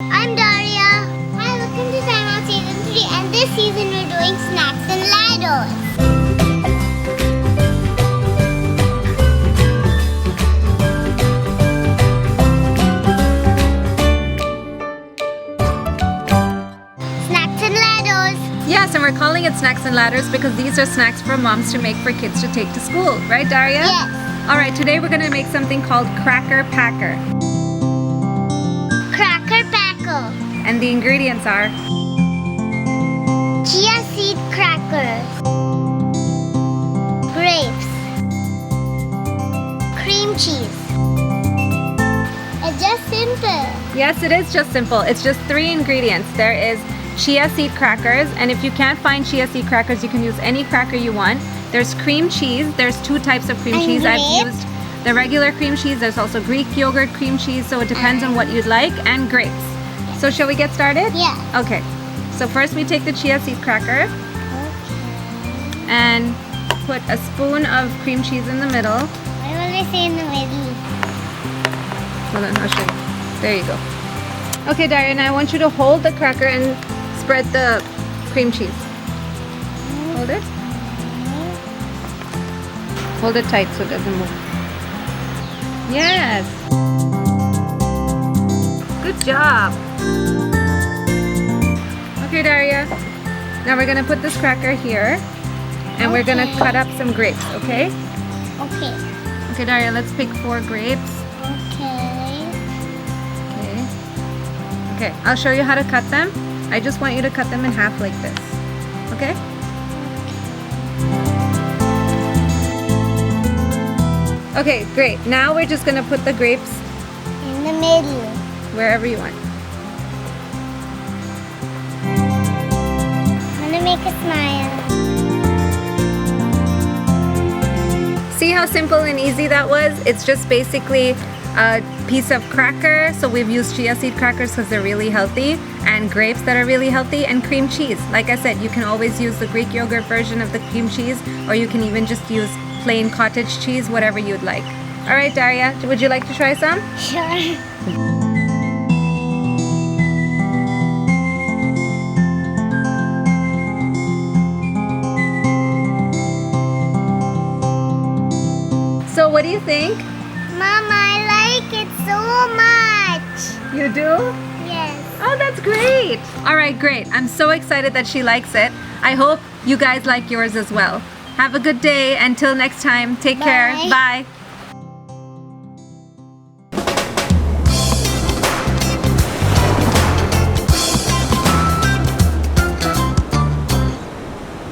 I'm Daria. Hi, welcome to Time Out Season 3, and this season we're doing snacks and ladders. Snacks and ladders. Yes, and we're calling it Snacks and Ladders because these are snacks for moms to make for kids to take to school. Right, Daria? Yes. Alright, today we're going to make something called Cracker Packer. Cracker Packer. And the ingredients are Chia seed crackers. Grapes. Cream cheese. It's just simple. Yes, it is just simple. It's just 3 ingredients. There is chia seed crackers, and if you can't find chia seed crackers, you can use any cracker you want. There's cream cheese. There's 2 types of cream And cheese. I've grapes. used the regular cream cheese. There's also Greek yogurt cream cheese, so it depends on what you'd like, and grapes. So shall we get started? Yeah. Okay. So first we take the chia seed cracker Okay. and put a spoon of cream cheese in the middle. Why will I say in the middle? Hold on, I'll show you. There you go. Okay, Daria, now I want you to hold the cracker and spread the cream cheese. Hold it. Hold it tight so it doesn't move. Yes. Good job. Okay, Daria. Now we're gonna put this cracker here, and we're gonna Okay. cut up some grapes. Okay? Okay. Okay, Daria. Let's pick 4 grapes. Okay. Okay. Okay. I'll show you how to cut them. I just want you to cut them in half like this. Okay? Okay, great. Now we're just gonna put the grapes In the middle. wherever you want. I'm gonna make a smile. See how simple and easy that was? It's just basically a piece of cracker. So we've used chia seed crackers because they're really healthy, and grapes that are really healthy, and cream cheese. Like I said, you can always use the Greek yogurt version of the cream cheese, or you can even just use plain cottage cheese, whatever you'd like. All right, Daria, would you like to try some? Sure. So what do you think? Mama, I like it so much. You do? Yes. Oh, that's great. All right, great. I'm so excited that she likes it. I hope you guys like yours as well. Have a good day. Until next time, take care. Bye. Bye.